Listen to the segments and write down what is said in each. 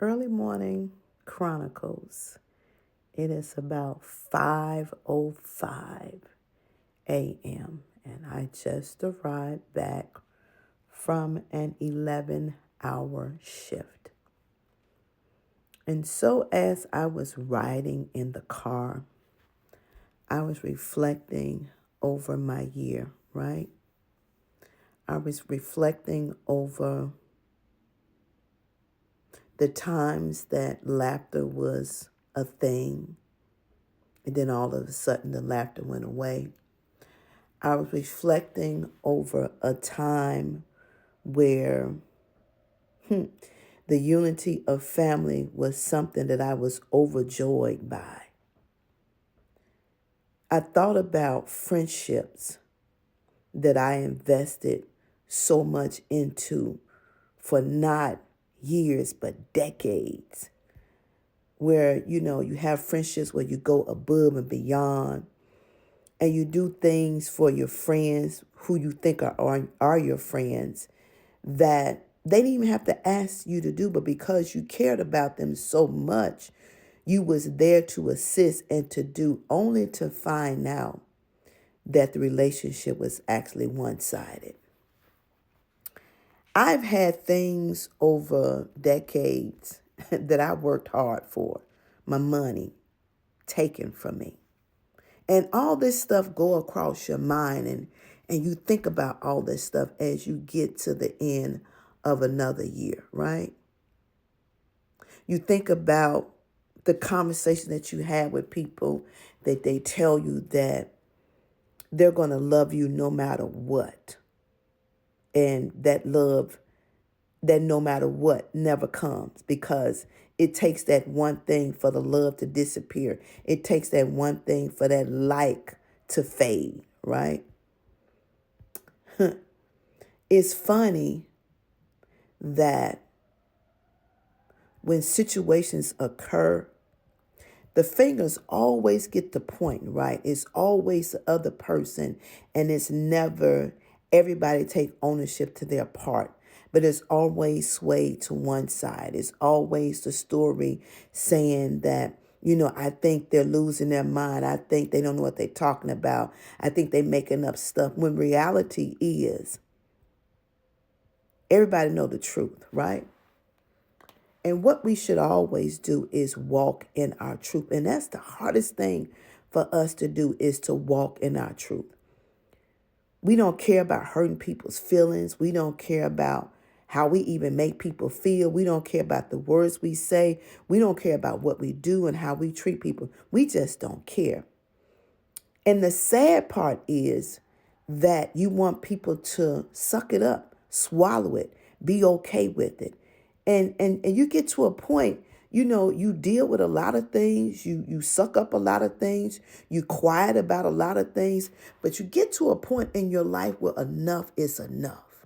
Early morning chronicles. It is about 5:05 a.m. and I just arrived back from an 11-hour shift. And so as I was riding in the car, I was reflecting over my year, right? I was reflecting over the times that laughter was a thing, and then all of a sudden the laughter went away. I was reflecting over a time where the unity of family was something that I was overjoyed by. I thought about friendships that I invested so much into for not years, but decades, where, you have friendships where you go above and beyond and you do things for your friends who you think are your friends that they didn't even have to ask you to do, but because you cared about them so much, you was there to assist and to do, only to find out that the relationship was actually one-sided. I've had things over decades that I worked hard for, my money taken from me. And all this stuff go across your mind, and you think about all this stuff as you get to the end of another year, right? You think about the conversation that you had with people that they tell you that they're going to love you no matter what. And that love, that no matter what, never comes, because it takes that one thing for the love to disappear. It takes that one thing for that like to fade, right? It's funny that when situations occur, the fingers always get the point, right? It's always the other person, and it's never everybody take ownership to their part. But it's always swayed to one side. It's always the story saying that, I think they're losing their mind. I think they don't know what they're talking about. I think they're making up stuff. When reality is, everybody know the truth, right? And what we should always do is walk in our truth. And that's the hardest thing for us to do, is to walk in our truth. We don't care about hurting people's feelings. We don't care about how we even make people feel. We don't care about the words we say. We don't care about what we do and how we treat people. We just don't care. And the sad part is that you want people to suck it up, swallow it, be okay with it. And you get to a point, you deal with a lot of things, you suck up a lot of things, you quiet about a lot of things, but you get to a point in your life where enough is enough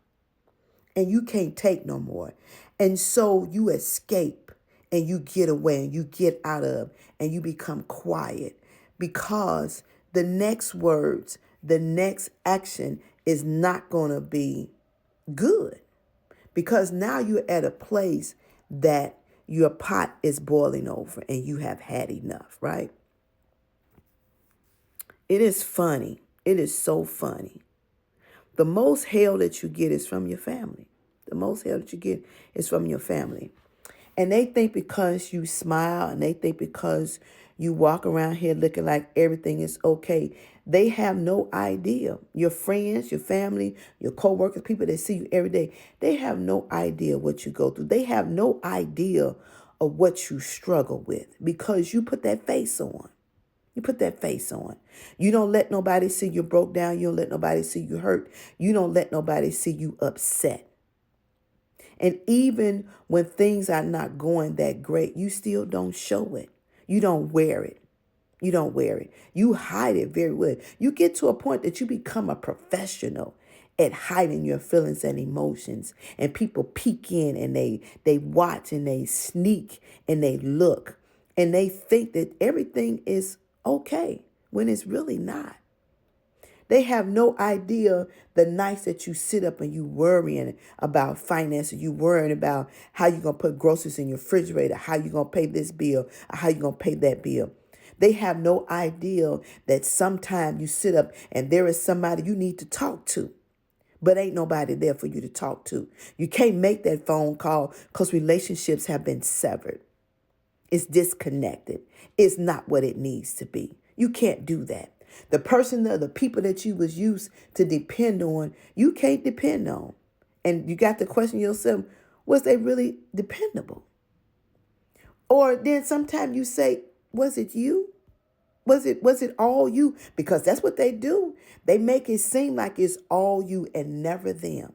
and you can't take no more. And so you escape and you get away and you get out of and you become quiet, because the next words, the next action is not going to be good, because now you're at a place that your pot is boiling over and you have had enough, right? It is funny. It is so funny. The most hell that you get is from your family. The most hell that you get is from your family. And they think because you smile and they think because you walk around here looking like everything is okay, they have no idea. Your friends, your family, your coworkers, people that see you every day, they have no idea what you go through. They have no idea of what you struggle with, because you put that face on. You put that face on. You don't let nobody see you broke down. You don't let nobody see you hurt. You don't let nobody see you upset. And even when things are not going that great, you still don't show it. You don't wear it. You don't wear it. You hide it very well. You get to a point that you become a professional at hiding your feelings and emotions. And people peek in and they watch and they sneak and they look. And they think that everything is okay when it's really not. They have no idea the nights that you sit up and you worrying about finances, you worrying about how you're going to put groceries in your refrigerator, how you're going to pay this bill, or how you're going to pay that bill. They have no idea that sometimes you sit up and there is somebody you need to talk to, but ain't nobody there for you to talk to. You can't make that phone call because relationships have been severed. It's disconnected. It's not what it needs to be. You can't do that. The people that you was used to depend on, you can't depend on. And you got to question yourself, was they really dependable? Or then sometimes you say, was it you? Was it all you? Because that's what they do. They make it seem like it's all you and never them.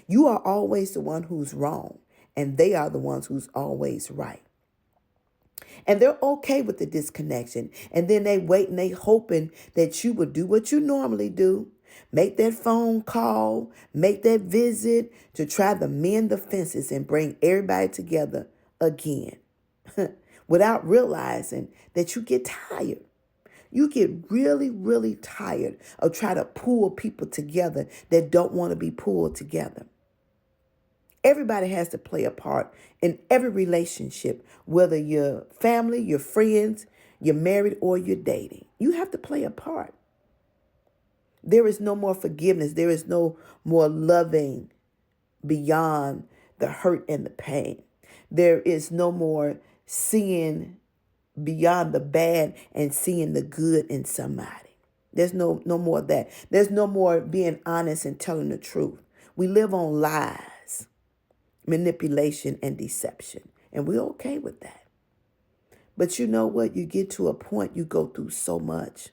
You are always the one who's wrong, and they are the ones who's always right. And they're okay with the disconnection. And then they wait and they hoping that you would do what you normally do. Make that phone call, make that visit to try to mend the fences and bring everybody together again. Without realizing that you get tired. You get really, really tired of trying to pull people together that don't want to be pulled together. Everybody has to play a part in every relationship, whether you're family, you're friends, you're married, or you're dating. You have to play a part. There is no more forgiveness. There is no more loving beyond the hurt and the pain. There is no more seeing beyond the bad and seeing the good in somebody. There's no more of that. There's no more being honest and telling the truth. We live on lies, manipulation, and deception. And we're okay with that. But you know what? You get to a point, you go through so much.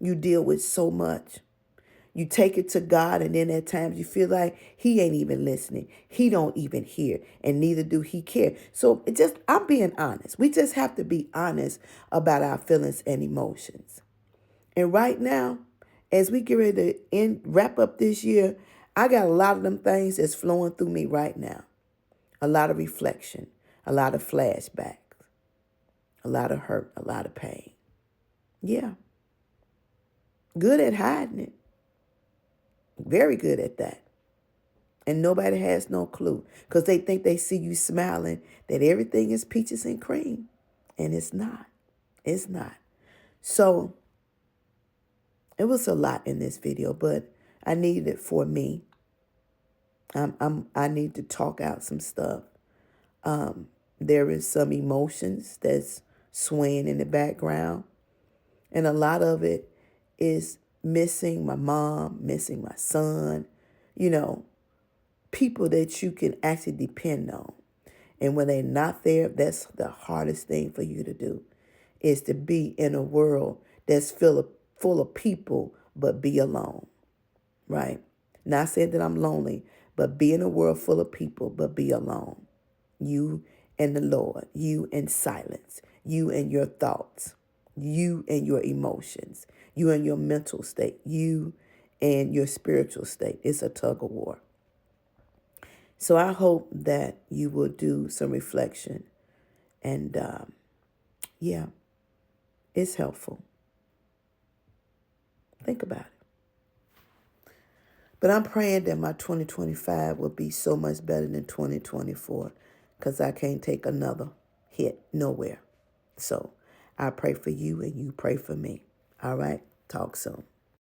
You deal with so much. You take it to God, and then at times you feel like he ain't even listening. He don't even hear, and neither do he care. So I'm being honest. We just have to be honest about our feelings and emotions. And right now, as we get ready to wrap up this year, I got a lot of them things that's flowing through me right now. A lot of reflection, a lot of flashbacks, a lot of hurt, a lot of pain. Yeah. Good at hiding it. Very good at that. And nobody has no clue because they think they see you smiling, that everything is peaches and cream. And it's not. It's not. So it was a lot in this video, but I needed it for me. I need to talk out some stuff. There is some emotions that's swaying in the background. And a lot of it is missing my mom, missing my son, people that you can actually depend on. And when they're not there, that's the hardest thing for you to do, is to be in a world that's full of people, but be alone, right? Not saying that I'm lonely, but be in a world full of people, but be alone. You and the Lord, you and silence, you and your thoughts, you and your emotions, you and your mental state, you and your spiritual state. It's a tug of war. So I hope that you will do some reflection. And yeah, it's helpful. Think about it. But I'm praying that my 2025 will be so much better than 2024 because I can't take another hit nowhere. So I pray for you and you pray for me. All right? Talk soon.